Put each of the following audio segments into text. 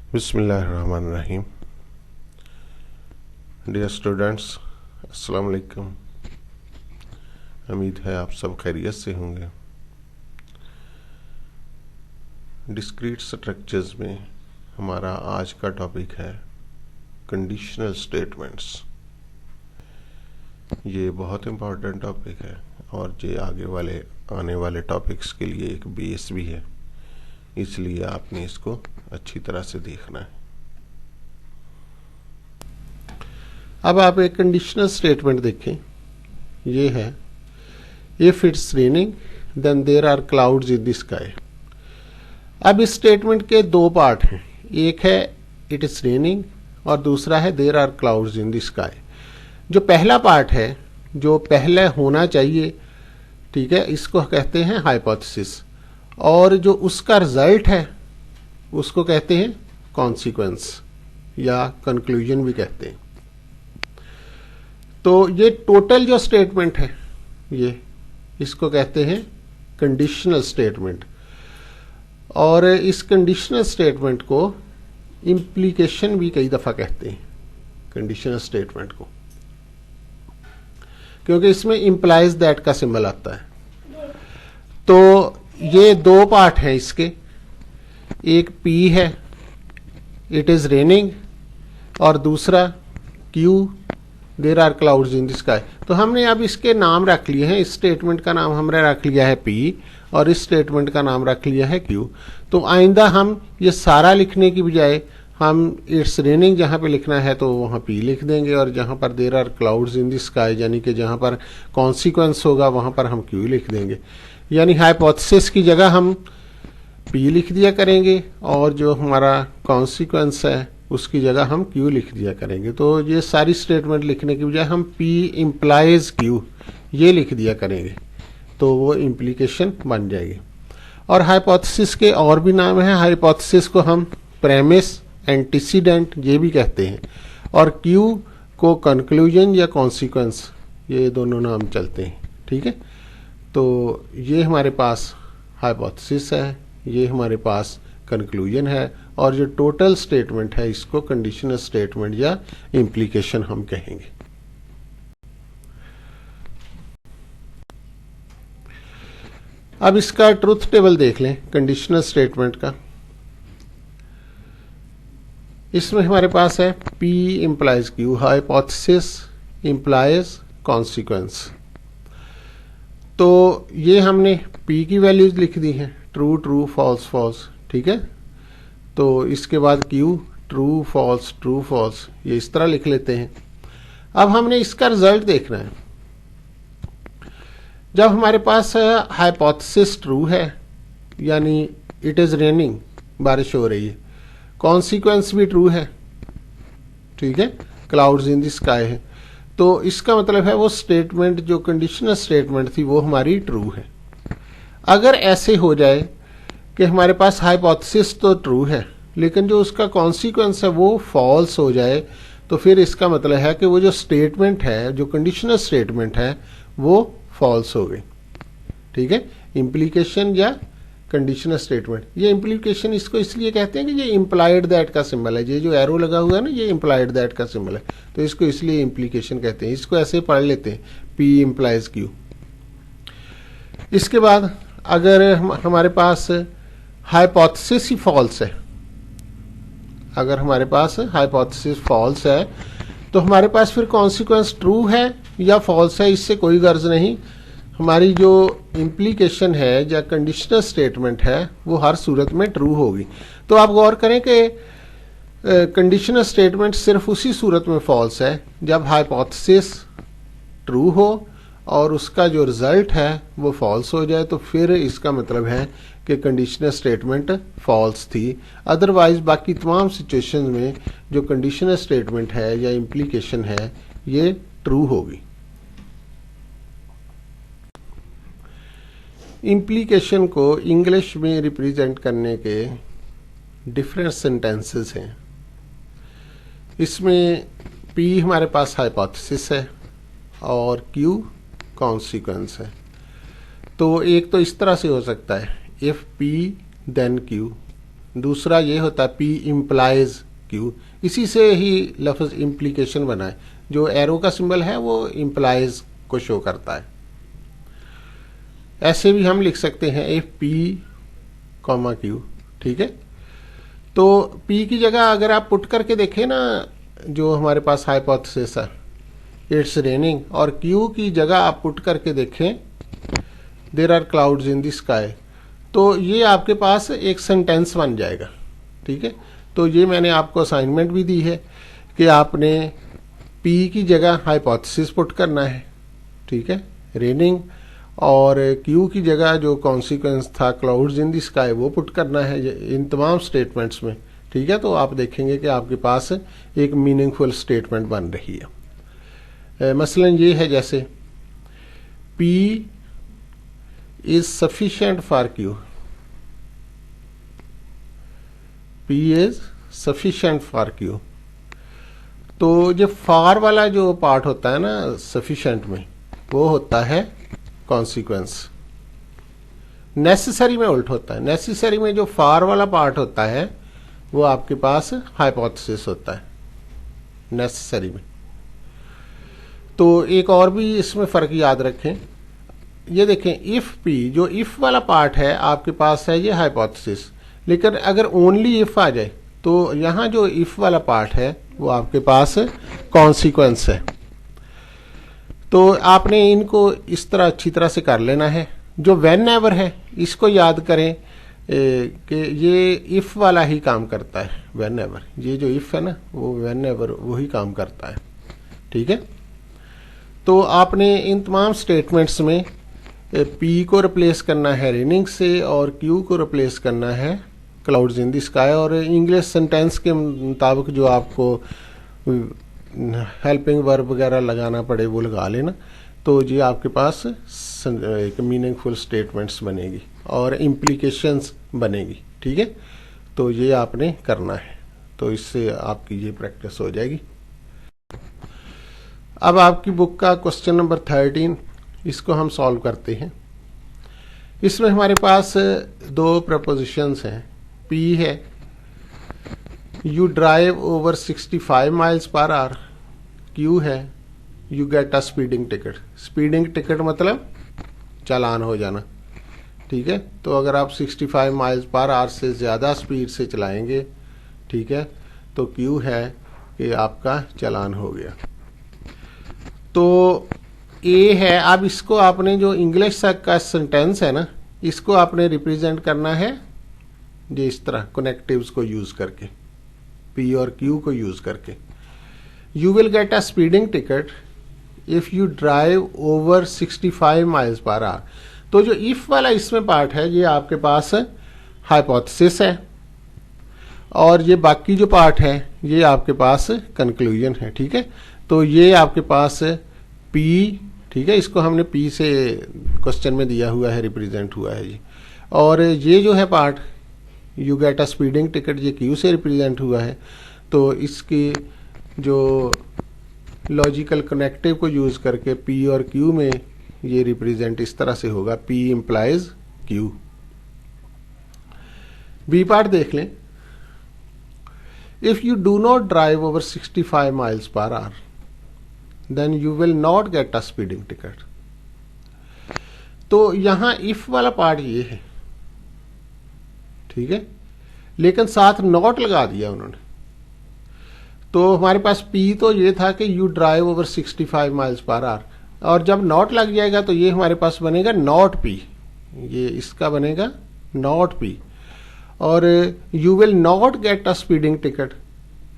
बिस्मिल्लाहिर्रहमानिर्रहीम। Dear students, अस्सलाम वालेकुम। उम्मीद है आप सब खैरियत से होंगे। डिस्क्रीट स्ट्रक्चर्स में हमारा आज का टॉपिक है कंडीशनल स्टेटमेंट्स। ये बहुत इम्पोर्टेंट टॉपिक है और ये आने वाले टॉपिक्स के लिए एक बेस भी है, इसलिए आपने इसको अच्छी तरह से देखना है। अब आप एक कंडीशनल स्टेटमेंट देखें, ये है if it's raining then there are clouds in the sky. अब इस स्टेटमेंट के दो पार्ट हैं, एक है इट इज रेनिंग और दूसरा है there are clouds in the sky. जो पहला पार्ट है, जो पहले होना चाहिए, ठीक है, इसको कहते हैं हाइपोथेसिस, और जो उसका रिजल्ट है उसको कहते हैं कॉन्सिक्वेंस या कंक्लूजन भी कहते हैं। तो ये टोटल जो स्टेटमेंट है, ये इसको कहते हैं कंडीशनल स्टेटमेंट, और इस कंडीशनल स्टेटमेंट को इम्प्लीकेशन भी कई दफा कहते हैं कंडीशनल स्टेटमेंट को, क्योंकि इसमें इम्प्लाइज दैट का सिंबल आता है। तो ये दो पार्ट हैं इसके, एक P है इट इज रेनिंग और दूसरा Q there are clouds in the sky. तो हमने अब इसके नाम रख लिए हैं, इस स्टेटमेंट का नाम हमने रख लिया है P और इस स्टेटमेंट का नाम रख लिया है Q। तो आइंदा हम ये सारा लिखने की बजाय हम इट्स रेनिंग जहाँ पे लिखना है तो वहाँ P लिख देंगे, और जहाँ पर there are clouds in the sky यानी कि जहाँ पर कॉन्सिक्वेंस होगा वहाँ पर हम Q लिख देंगे। यानी हाइपोथेसिस की जगह हम P लिख दिया करेंगे और जो हमारा कॉन्सिक्वेंस है उसकी जगह हम Q लिख दिया करेंगे। तो ये सारी स्टेटमेंट लिखने की बजाय हम P इम्प्लाइज Q ये लिख दिया करेंगे, तो वो इम्प्लीकेशन बन जाएगी। और हाइपोथेसिस के और भी नाम हैं, हाइपोथेसिस को हम प्रेमिस, एंटीसीडेंट ये भी कहते हैं, और Q को कंक्लूजन या कॉन्सिक्वेंस, ये दोनों नाम चलते हैं, ठीक है। तो ये हमारे पास हाइपोथेसिस है, ये हमारे पास कंक्लूजन है, और जो टोटल स्टेटमेंट है इसको कंडीशनल स्टेटमेंट या इम्प्लीकेशन हम कहेंगे। अब इसका ट्रुथ टेबल देख लें कंडीशनल स्टेटमेंट का। इसमें हमारे पास है P implies Q, hypothesis implies consequence. तो ये हमने P की वैल्यूज लिख दी हैं, ट्रू ट्रू फॉल्स फॉल्स, ठीक है। तो इसके बाद Q ट्रू फॉल्स ये इस तरह लिख लेते हैं। अब हमने इसका रिजल्ट देखना है। जब हमारे पास हाइपोथेसिस ट्रू है यानी इट इज रेनिंग, बारिश हो रही है, कॉन्सिक्वेंस भी ट्रू है, ठीक है, क्लाउड्स इन द स्काई है, तो इसका मतलब है वो स्टेटमेंट जो कंडीशनल स्टेटमेंट थी वो हमारी ट्रू है। अगर ऐसे हो जाए कि हमारे पास हाइपोथेसिस तो ट्रू है लेकिन जो उसका कॉन्सिक्वेंस है वो फॉल्स हो जाए, तो फिर इसका मतलब है कि वो जो स्टेटमेंट है, जो कंडीशनल स्टेटमेंट है, वो फॉल्स हो गई, ठीक है। इम्प्लीकेशन या कंडीशनल स्टेटमेंट, ये इम्प्लीकेशन इसको इसलिए कहते हैं कि ये इम्प्लाइड दैट का सिंबल है, ये जो एरो लगा हुआ है ना, ये इम्प्लाइड दैट का सिंबल है, तो इसको इसलिए इम्प्लीकेशन कहते हैं। इसको ऐसे पढ़ लेते हैं, P इम्प्लाइज Q। इसके बाद अगर हमारे पास हाइपोथेसिस ही फॉल्स है, अगर हमारे पास हाइपोथेसिस फॉल्स है तो हमारे पास फिर कॉन्सिक्वेंस ट्रू है या फॉल्स है इससे कोई गर्ज नहीं, हमारी जो इम्प्लीकेशन है या कंडीशनल स्टेटमेंट है वो हर सूरत में ट्रू होगी। तो आप गौर करें कि कंडीशनल स्टेटमेंट सिर्फ उसी सूरत में फॉल्स है जब हाइपोथेसिस ट्रू हो और उसका जो रिजल्ट है वो फॉल्स हो जाए, तो फिर इसका मतलब है कि कंडीशनल स्टेटमेंट फॉल्स थी। अदरवाइज बाकी तमाम सिचुएशंस में जो कंडीशनल स्टेटमेंट है या इम्प्लीकेशन है ये ट्रू होगी। इम्प्लीकेशन को इंग्लिश में रिप्रेजेंट करने के डिफरेंट सेंटेंसेस हैं। इसमें P हमारे पास हाइपोथेसिस है और Q कॉन्सिक्वेंस है। तो एक तो इस तरह से हो सकता है, इफ P देन Q, दूसरा ये होता है P इम्प्लाइज Q। इसी से ही लफ्ज इम्प्लीकेशन बना है, जो एरो का सिंबल है वो इम्प्लाइज को शो करता है। ऐसे भी हम लिख सकते हैं इफ P, Q, ठीक है। तो P की जगह अगर आप पुट करके देखें ना, जो हमारे पास हाइपोथेसिस है इट्स रेनिंग, और Q की जगह आप पुट करके देखें there are clouds in the sky, तो ये आपके पास एक सेंटेंस बन जाएगा, ठीक है। तो ये मैंने आपको असाइनमेंट भी दी है कि आपने P की जगह हाइपोथेसिस पुट करना है, ठीक है, रेनिंग, और Q की जगह जो कॉन्सिक्वेंस था क्लाउड्स इन द स्काई वो पुट करना है इन तमाम स्टेटमेंट्स में, ठीक है। तो आप देखेंगे कि आपके पास एक मीनिंगफुल स्टेटमेंट बन रही है। मसलन ये है जैसे P is sufficient for Q, P is sufficient for Q। तो जो फॉर वाला जो पार्ट होता है ना सफिशिएंट में, वो होता है कॉन्सिक्वेंस। नेसेसरी में उल्ट होता है, नेसेसरी में जो फॉर वाला पार्ट होता है वो आपके पास हाइपोथेसिस होता है नेसेसरी में। तो एक और भी इसमें फर्क याद रखें, ये देखें इफ P, जो इफ वाला पार्ट है आपके पास है ये हाइपोथेसिस, लेकिन अगर ओनली इफ आ जाए तो यहां जो इफ वाला पार्ट है वो आपके पास कॉन्सिक्वेंस है। तो आपने इनको इस तरह अच्छी तरह से कर लेना है। जो व्हेन एवर है इसको याद करें कि ये इफ वाला ही काम करता है, व्हेन एवर, ये जो इफ है ना वो व्हेन एवर वही काम करता है, ठीक है। तो आपने इन तमाम स्टेटमेंट्स में P को रिप्लेस करना है रेनिंग से और Q को रिप्लेस करना है क्लाउड्स इन द स्काई, और इंग्लिश सेंटेंस के मुताबिक जो आपको हेल्पिंग वर्ब वगैरह लगाना पड़े वो लगा लेना। तो ये आपके पास एक मीनिंगफुल स्टेटमेंट्स बनेगी और इम्प्लीकेशंस बनेगी, ठीक है। तो ये आपने करना है, तो इससे आपकी ये प्रैक्टिस हो जाएगी। अब आपकी बुक का क्वेश्चन नंबर 13, इसको हम सॉल्व करते हैं। इसमें हमारे पास दो प्रपोजिशंस हैं। P है you drive over 65 miles per our, Q है you get a speeding ticket. Speeding ticket मतलब चालान हो जाना, ठीक है। तो अगर आप 65 माइल्स पर आवर से ज़्यादा स्पीड से चलाएंगे, ठीक है, तो Q है कि आपका चालान हो गया। तो A है, अब इसको आपने जो इंग्लिश का सेंटेंस है ना इसको आपने रिप्रेजेंट करना है ये इस तरह कनेक्टिव्स को यूज करके, P और Q को यूज करके। You will get a speeding ticket if you drive over 65 miles per our. तो जो इफ वाला इसमें पार्ट है ये आपके पास हाइपोथेसिस है, और ये बाकी जो पार्ट है ये आपके पास कंक्लूजन है, ठीक है। तो ये आपके पास P, ठीक है, इसको हमने P से क्वेश्चन में दिया हुआ है, रिप्रेजेंट हुआ है ये। और ये जो है part you get a speeding ticket, ये Q से रिप्रेजेंट हुआ है। तो इसकी जो लॉजिकल कनेक्टिव को यूज करके P और Q में ये रिप्रेजेंट इस तरह से होगा, P implies Q। B part देख लें, if you do not drive over 65 miles per hour then you will not get a speeding ticket. तो यहां इफ वाला पार्ट ये है, ठीक है, लेकिन साथ नॉट लगा दिया उन्होंने। तो हमारे पास P तो ये था कि you drive over 65 miles per our, और जब नॉट लग जाएगा तो ये हमारे पास बनेगा नॉट P, ये इसका बनेगा नॉट P। और you will not get a speeding ticket,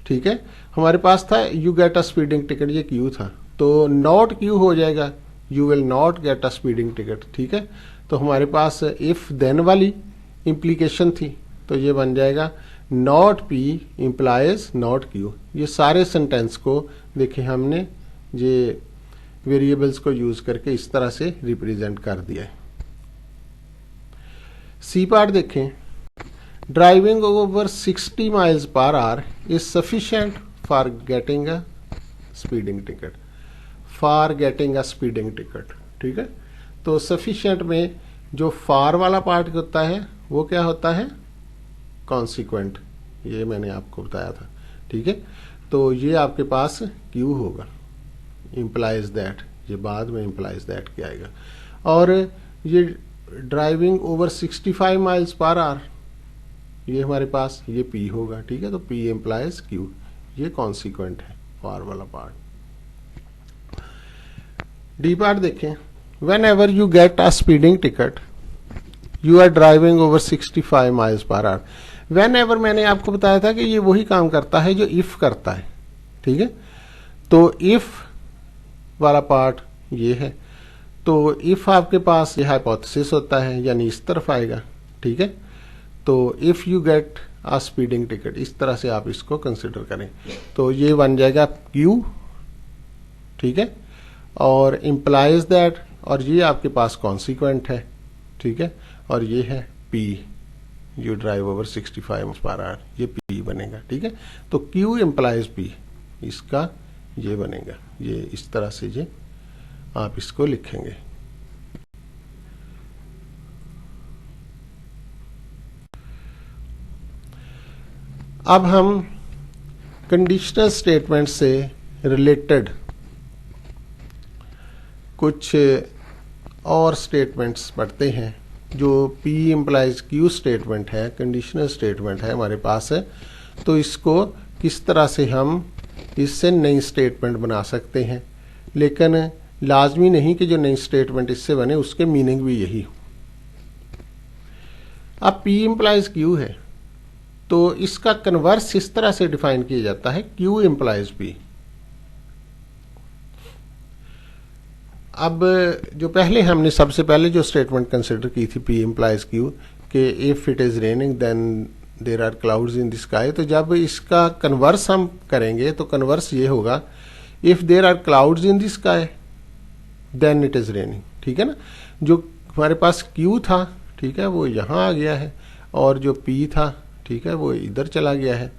ठीक है, हमारे पास था you get a speeding ticket, ये Q था, तो नॉट Q हो जाएगा you will not get a speeding ticket, ठीक है। तो हमारे पास इफ देन वाली इम्प्लीकेशन थी, तो ये बन जाएगा not P implies not Q। ये सारे सेंटेंस को देखिए हमने ये वेरिएबल्स को यूज करके इस तरह से रिप्रेजेंट कर दिया है। सी पार्ट देखें, driving over 60 miles per our is sufficient for getting a speeding ticket, for getting a speeding ticket, ठीक है। तो सफिशिएंट में जो फॉर वाला पार्ट होता है वो क्या होता है, कॉन्सिक्वेंट, ये मैंने आपको बताया था, ठीक है। तो ये आपके पास क्यू होगा, इम्प्लाइज दैट, ये बाद में इम्प्लाइज दैट क्या आएगा। और ये driving over 65 miles per hour, ये हमारे पास ये पी होगा, ठीक है। तो पी इम्प्लाइज क्यू, ये कॉन्सिक्वेंट है फॉर वाला पार्ट। डी पार्ट देखें, whenever you get a speeding ticket you are driving over 65 miles per hour. Whenever मैंने आपको बताया था कि ये वही काम करता है जो इफ करता है, ठीक है। तो इफ वाला पार्ट ये है, तो इफ आपके पास ये हाइपोथेसिस होता है, यानी इस तरफ आएगा, ठीक है। तो if you get a speeding ticket, इस तरह से आप इसको कंसिडर करें, तो ये बन जाएगा क्यू, ठीक है। और इम्प्लाइज दैट, और ये आपके पास कॉन्सिक्वेंट है, ठीक है। और ये है पी, यू ड्राइव ओवर 65 पर आवर, ये पी बनेगा, ठीक है। तो क्यू इम्प्लाइज पी, इसका ये बनेगा, ये इस तरह से ये आप इसको लिखेंगे। अब हम कंडीशनल स्टेटमेंट से रिलेटेड कुछ और स्टेटमेंट्स पढ़ते हैं। जो P इम्प्लाइज Q स्टेटमेंट है, कंडीशनल स्टेटमेंट है हमारे पास है, तो इसको किस तरह से हम इससे नई स्टेटमेंट बना सकते हैं। लेकिन लाजमी नहीं कि जो नई स्टेटमेंट इससे बने उसके मीनिंग भी यही हो। अब P इम्प्लाइज Q है, तो इसका कन्वर्स इस तरह से डिफाइन किया जाता है, Q इम्प्लाइज P। अब जो पहले हमने सबसे पहले जो स्टेटमेंट कंसिडर की थी P इम्प्लाइज Q, कि if it is raining then there are clouds in the sky, तो जब इसका कन्वर्स हम करेंगे तो कन्वर्स ये होगा, if there are clouds in the sky then it is raining, ठीक है ना। जो हमारे पास Q था, ठीक है, वो यहाँ आ गया है, और जो P था, ठीक है, वो इधर चला गया है,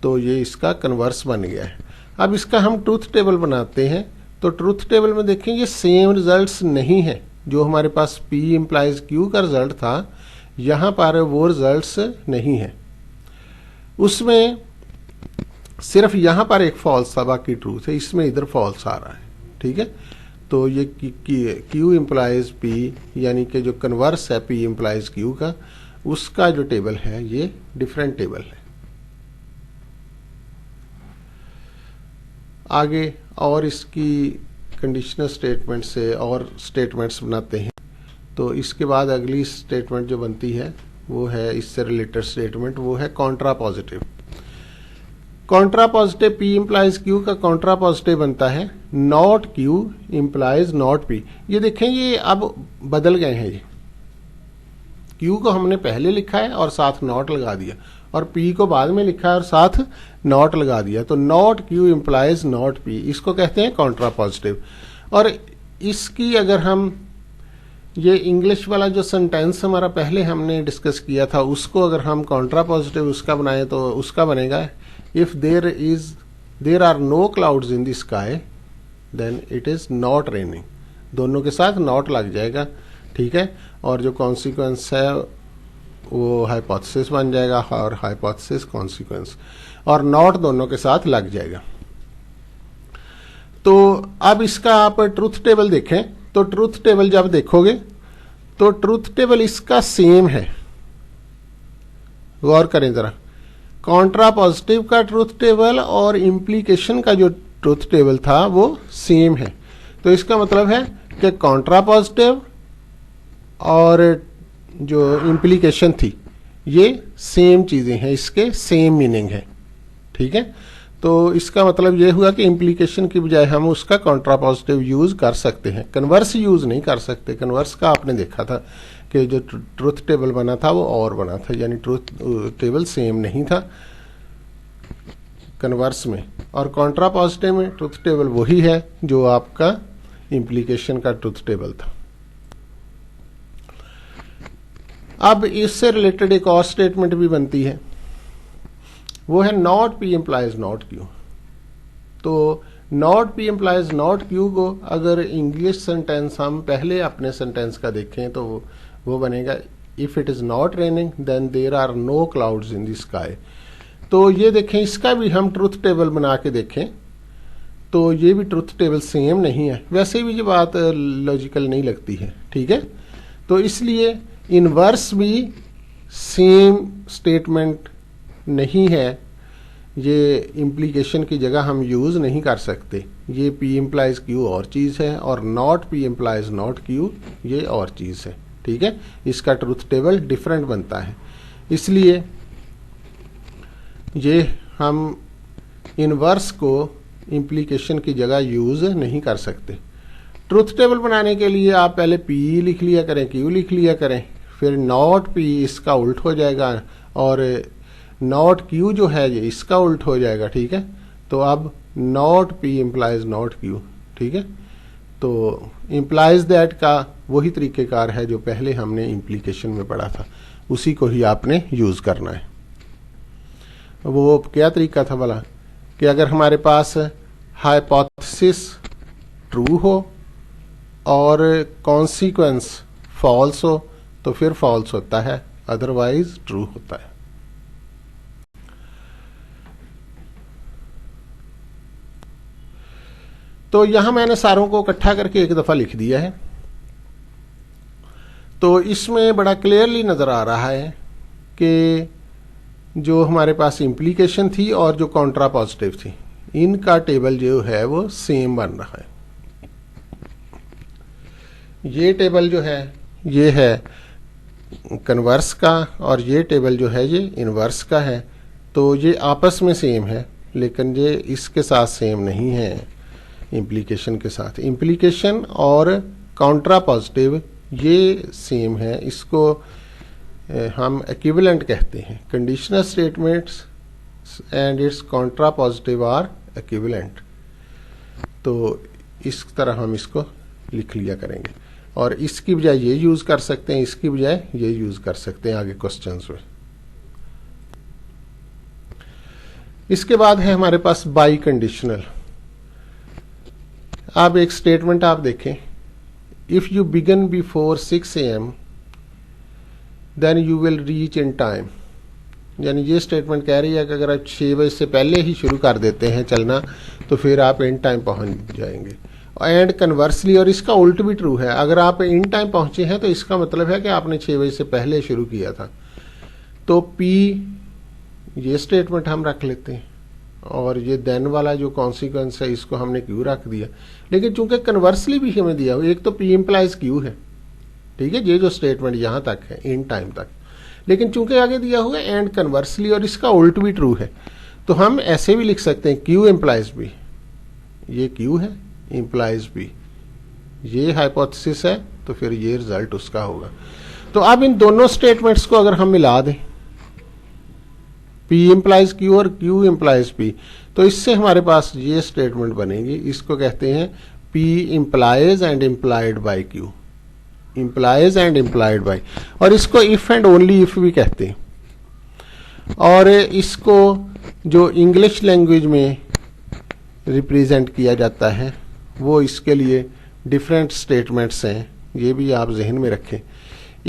तो ये इसका कन्वर्स बन गया है। अब इसका हम ट्रूथ टेबल बनाते हैं, तो ट्रूथ टेबल में देखें ये सेम रिजल्ट्स नहीं है। जो हमारे पास P इम्प्लाइज Q का रिजल्ट था, यहाँ पर वो रिजल्ट्स नहीं है, उसमें सिर्फ यहाँ पर एक फॉल्स था, बाकी ट्रूथ है, इसमें इधर फॉल्स आ रहा है, ठीक है। तो ये Q इम्प्लाइज P, यानी कि जो कन्वर्स है P इम्प्लाइज Q का, उसका जो टेबल है ये डिफरेंट टेबल है। आगे और इसकी कंडीशनल स्टेटमेंट से और स्टेटमेंट्स बनाते हैं। तो इसके बाद अगली स्टेटमेंट जो बनती है वो है इससे रिलेटेड स्टेटमेंट, वो है Contra positive. Contra positive P implies Q का कॉन्ट्रा पॉजिटिव बनता है not Q implies not P। ये देखें, ये अब बदल गए हैं, ये Q को हमने पहले लिखा है और साथ नॉट लगा दिया, और P को बाद में लिखा है और साथ नॉट लगा दिया, तो not Q implies not P, इसको कहते हैं कॉन्ट्रा पॉजिटिव। और इसकी अगर हम ये इंग्लिश वाला जो सेंटेंस हमारा पहले हमने डिस्कस किया था, उसको अगर हम कॉन्ट्रा पॉजिटिव उसका बनाए, तो उसका बनेगा if there are no clouds in the sky then it is not raining. दोनों के साथ नॉट लग जाएगा, ठीक है। और जो कॉन्सिक्वेंस है वो हाइपोथेसिस बन जाएगा, और हाइपोथेसिस कॉन्सिक्वेंस, और नॉट दोनों के साथ लग जाएगा। तो अब इसका आप ट्रूथ टेबल देखें, तो ट्रूथ टेबल जब देखोगे तो ट्रूथ टेबल इसका सेम है। गौर करें जरा, कॉन्ट्रा पॉजिटिव का ट्रूथ टेबल और इम्प्लीकेशन का जो ट्रूथ टेबल था वो सेम है। तो इसका मतलब है कि कॉन्ट्रा पॉजिटिव और जो इम्प्लीकेशन थी ये सेम चीजें हैं, इसके सेम मीनिंग है, ठीक है। तो इसका मतलब ये हुआ कि इम्प्लीकेशन की बजाय हम उसका कॉन्ट्रा पॉजिटिव यूज कर सकते हैं, कन्वर्स यूज नहीं कर सकते। कन्वर्स का आपने देखा था कि जो ट्रूथ टेबल बना था वो और बना था, यानी ट्रूथ टेबल सेम नहीं था कन्वर्स में, और कॉन्ट्रा पॉजिटिव में ट्रूथ टेबल वही है जो आपका इम्प्लीकेशन का ट्रूथ टेबल था। अब इससे रिलेटेड एक और स्टेटमेंट भी बनती है, वो है not P implies not Q। तो not P implies not Q को अगर इंग्लिश सेंटेंस हम पहले अपने सेंटेंस का देखें तो वो बनेगा if it is not raining then there are no clouds in the sky. तो ये देखें, इसका भी हम ट्रुथ टेबल बना के देखें तो ये भी ट्रुथ टेबल सेम नहीं है। वैसे भी ये बात लॉजिकल नहीं लगती है, ठीक है। तो इसलिए इनवर्स भी सेम स्टेटमेंट नहीं है, ये इम्प्लीकेशन की जगह हम यूज़ नहीं कर सकते। ये P इम्प्लाइज Q और चीज़ है और not P implies not Q ये और चीज़ है, ठीक है। इसका ट्रुथ टेबल डिफरेंट बनता है, इसलिए ये हम इनवर्स को इम्प्लीकेशन की जगह यूज़ नहीं कर सकते। ट्रुथ टेबल बनाने के लिए आप पहले P लिख लिया करें, Q लिख लिया करें, फिर नॉट P इसका उल्ट हो जाएगा और नॉट Q जो है ये इसका उल्ट हो जाएगा, ठीक है। तो अब not P implies not Q, ठीक है। तो इम्प्लाइज दैट का वही तरीक़ेकार है जो पहले हमने इम्प्लीकेशन में पढ़ा था, उसी को ही आपने यूज़ करना है। वो क्या तरीका था भला कि अगर हमारे पास हाइपोथेसिस ट्रू हो और कॉन्सिक्वेंस फॉल्स हो तो फिर फॉल्स होता है, अदरवाइज ट्रू होता है। तो यहां मैंने सारों को इकट्ठा करके एक दफा लिख दिया है। तो इसमें बड़ा क्लियरली नजर आ रहा है कि जो हमारे पास इम्प्लीकेशन थी और जो कॉन्ट्रा पॉजिटिव थी, इनका टेबल जो है वो सेम बन रहा है। ये टेबल जो है ये है कन्वर्स का और ये टेबल जो है ये इनवर्स का है। तो ये आपस में सेम है, लेकिन ये इसके साथ सेम नहीं है इम्प्लीकेशन के साथ। इम्प्लीकेशन और कॉन्ट्रा पॉजिटिव ये सेम है, इसको हम इक्विवेलेंट कहते हैं। Conditional statements and its contrapositive are equivalent. तो इस तरह हम इसको लिख लिया करेंगे और इसकी बजाय ये यूज कर सकते हैं, इसकी बजाय ये यूज कर सकते हैं आगे क्वेश्चंस में। इसके बाद है हमारे पास बाई कंडीशनल। अब एक स्टेटमेंट आप देखें, if you began before 6 AM then you will reach in time. यानी ये स्टेटमेंट कह रही है कि अगर आप 6 बजे से पहले ही शुरू कर देते हैं चलना तो फिर आप इन टाइम पहुंच जाएंगे। एंड कन्वर्सली, और इसका उल्ट भी ट्रू है, अगर आप इन टाइम पहुंचे हैं तो इसका मतलब है कि आपने 6 बजे से पहले शुरू किया था। तो P ये स्टेटमेंट हम रख लेते हैं और ये देन वाला जो कॉन्सिक्वेंस है इसको हमने Q रख दिया। लेकिन चूंकि कन्वर्सली भी हमें दिया हुआ, एक तो P इम्प्लाइज Q है, ठीक है, ये जो स्टेटमेंट यहां तक है इन टाइम तक, लेकिन चूंकि आगे दिया हुआ है एंड कन्वर्सली और इसका उल्ट भी ट्रू है, तो हम ऐसे भी लिख सकते हैं Q इम्प्लाइज B। ये Q है, इम्प्लाइज B, ये हाइपोथेसिस है, तो फिर ये रिजल्ट उसका होगा। तो अब इन दोनों स्टेटमेंट्स को अगर हम मिला दें, P इम्प्लाइज Q और Q इम्प्लाइज P, तो इससे हमारे पास ये स्टेटमेंट बनेगी। इसको कहते हैं P implies and implied by Q, implies and implied by, और इसको इफ एंड ओनली इफ भी कहते हैं। और इसको जो इंग्लिश लैंग्वेज में रिप्रेजेंट किया जाता है वो इसके लिए डिफरेंट स्टेटमेंट्स हैं, ये भी आप जहन में रखें।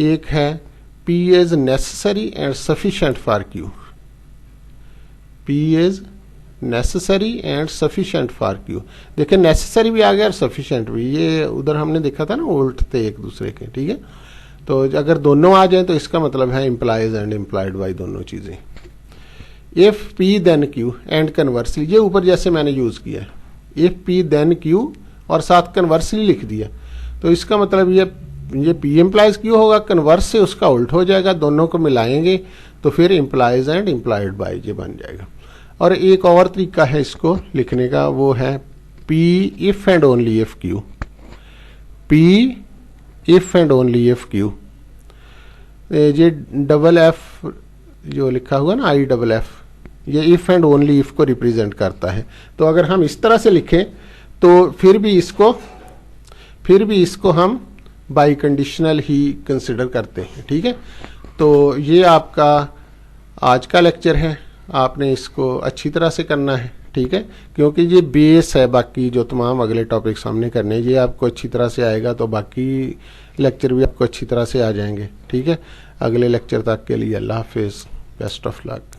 एक है P is necessary and sufficient for Q, P is necessary and sufficient for Q। देखिए नेसेसरी भी आ गया और सफिशिएंट भी, ये उधर हमने देखा था ना उल्ट थे एक दूसरे के, ठीक है। तो अगर दोनों आ जाए तो इसका मतलब है इम्प्लाइज एंड इम्प्लाइड बाय दोनों चीजें। If P then Q and conversely, ये ऊपर जैसे मैंने यूज किया है, इफ P देन Q और साथ कन्वर्सली लिख दिया, तो इसका मतलब ये P इम्प्लाइज Q होगा, कन्वर्स से उसका उल्ट हो जाएगा, दोनों को मिलाएंगे तो फिर इम्प्लाइज एंड इम्प्लाइड बाय ये बन जाएगा। और एक और तरीका है इसको लिखने का, वो है P if and only if Q, P if and only if Q। ये डबल F जो लिखा हुआ ना IFF, ये इफ एंड ओनली इफ को रिप्रेजेंट करता है। तो अगर हम इस तरह से लिखें तो फिर भी इसको हम बाई कंडीशनल ही कंसिडर करते हैं, ठीक है। तो ये आपका आज का लेक्चर है, आपने इसको अच्छी तरह से करना है, ठीक है, क्योंकि ये बेस है, बाकी जो तमाम अगले टॉपिक सामने करने ये आपको अच्छी तरह से आएगा तो बाकी लेक्चर भी आपको अच्छी तरह से आ जाएंगे, ठीक है। अगले लेक्चर तक के लिए अल्लाह हाफिज़, बेस्ट ऑफ लक।